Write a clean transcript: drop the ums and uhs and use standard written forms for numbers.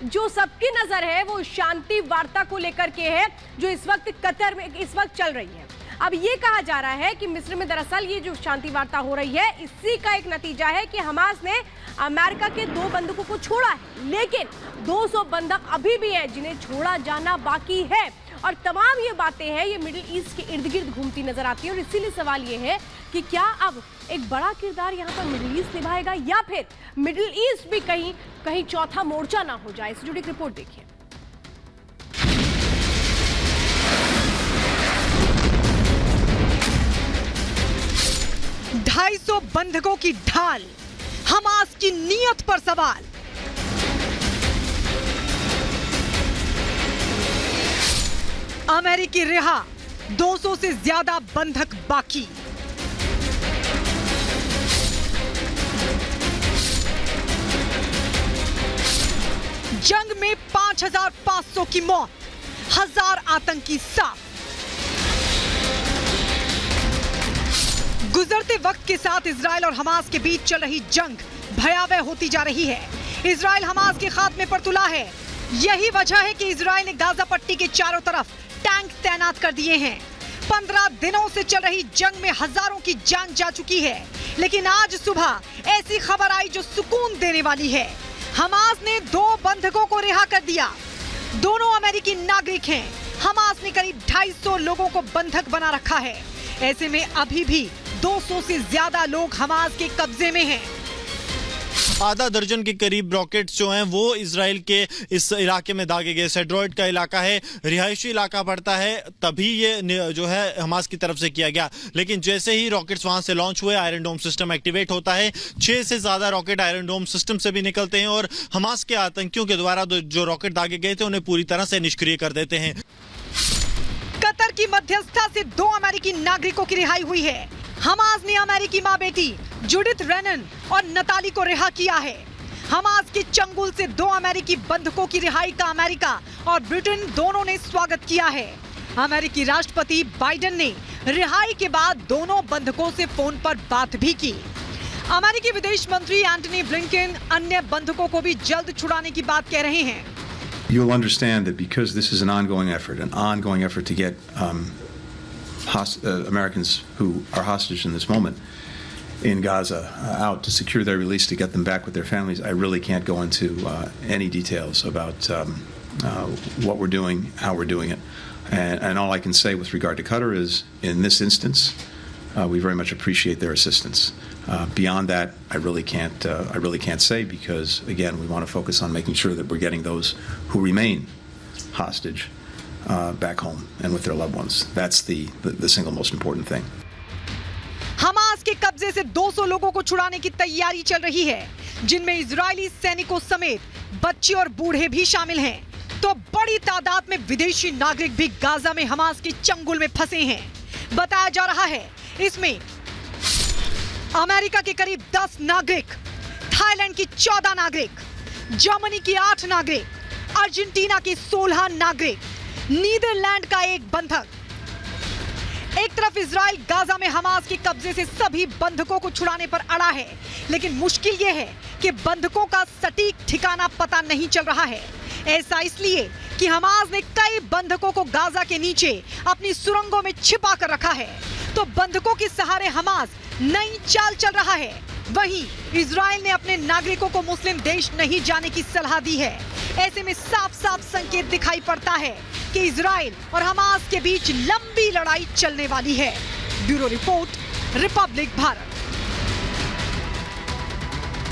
जो सबकी नजर है वो शांति वार्ता को लेकर के है, जो इस वक्त कतर में इस वक्त चल रही है। अब ये कहा जा रहा है कि मिस्र में दरअसल ये जो शांति वार्ता हो रही है, इसी का एक नतीजा है कि हमास ने अमेरिका के 2 बंधकों को छोड़ा है, लेकिन 200 बंधक अभी भी हैं जिन्हें छोड़ा जाना बाकी है। और तमाम ये बातें हैं, ये मिडिल ईस्ट के इर्द गिर्द घूमती नजर आती है। और इसीलिए सवाल ये है कि क्या अब एक बड़ा किरदार यहाँ पर मिडिल ईस्ट निभाएगा, या फिर मिडिल ईस्ट भी कहीं चौथा मोर्चा ना हो जाए। इससे जुड़ी एक रिपोर्ट देखिए। ढाई बंधकों की ढाल, हमास की नीयत पर सवाल। अमेरिकी रिहा, 200 से ज्यादा बंधक बाकी। जंग में 5,500 की मौत, 1000 आतंकी साफ। गुजरते वक्त के साथ इजराइल और हमास के बीच चल रही जंग भयावह होती जा रही है। इजराइल हमास के खात्मे पर तुला है। यही वजह है कि इजराइल ने गाजा पट्टी के चारों तरफ टैंक तैनात कर दिए हैं। 15 दिनों से चल रही जंग में हजारों की जान जा चुकी है, लेकिन आज सुबह ऐसी खबर आई जो सुकून देने वाली है। हमास ने 2 बंधकों को रिहा कर दिया। दोनों अमेरिकी नागरिक हैं। हमास ने करीब 250 लोगों को बंधक बना रखा है। ऐसे में अभी भी 200 से ज्यादा लोग हमास के कब्जे में हैं। आधा दर्जन के करीब रॉकेट्स जो हैं वो इजराइल के इस इलाके में दागे गए। सेड्रॉइड का इलाका है, रिहायशी इलाका पड़ता है, तभी ये जो है हमास की तरफ से किया गया। लेकिन जैसे ही रॉकेट्स वहां से लॉन्च हुए, आयरन डोम सिस्टम एक्टिवेट होता है। 6 से ज्यादा रॉकेट आयरन डोम सिस्टम से भी निकलते हैं और हमास के आतंकियों के द्वारा जो रॉकेट दागे गए थे उन्हें पूरी तरह से निष्क्रिय कर देते हैं। कतर की मध्यस्थता से 2 अमेरिकी नागरिकों की रिहाई हुई है। हमास ने अमेरिकी मां बेटी जुडिथ रेनन और नताली को रिहा किया है। हमास के चंगुल से 2 अमेरिकी बंधकों की रिहाई का अमेरिका और ब्रिटेन दोनों ने स्वागत किया है। अमेरिकी राष्ट्रपति बाइडेन ने रिहाई के बाद दोनों बंधकों से फोन पर बात भी की। अमेरिकी विदेश मंत्री एंटनी ब्लिंकन अन्य बंधकों को भी जल्द छुड़ाने की बात कह रहे हैं। You'll understand that because this is an ongoing effort to get Americans who are hostage in this moment in Gaza out, to secure their release, to get them back with their families. I really can't go into any details about what we're doing, how we're doing it. And all I can say with regard to Qatar is, in this instance, we very much appreciate their assistance. Beyond that, I really can't say, because again, we want to focus on making sure that we're getting those who remain hostage back home and with their loved ones. That's the single most important thing. Hamas के कब्जे से 200 लोगों को छुड़ाने की तैयारी चल रही है, जिनमें इजरायली सैनिकों समेत बच्चे और बूढ़े भी शामिल हैं। तो बड़ी तादाद में विदेशी नागरिक भी गाजा में हमास के चंगुल में फंसे हैं। बताया जा रहा है इसमें अमेरिका के करीब 10 नागरिक, थाईलैंड की 14 नागरिक, जर्मनी की 8 नागरिक, अर्जेंटीना के 16 नागरिक, नीदरलैंड का 1 बंधक। एक तरफ इजराइल गाजा में हमास के कब्जे से सभी बंधकों को छुड़ाने पर अड़ा है, लेकिन मुश्किल यह है कि बंधकों का सटीक ठिकाना पता नहीं चल रहा है। ऐसा इसलिए कि हमास ने कई बंधकों को गाजा के नीचे अपनी सुरंगों में छिपा कर रखा है। तो बंधकों के सहारे हमास नई चाल चल रहा है। वहीं इजराइल ने अपने नागरिकों को मुस्लिम देश नहीं जाने की सलाह दी है। ऐसे में साफ साफ संकेत दिखाई पड़ता है कि इजराइल और हमास के बीच लंबी लड़ाई चलने वाली है। Bureau report, Republic Bharat.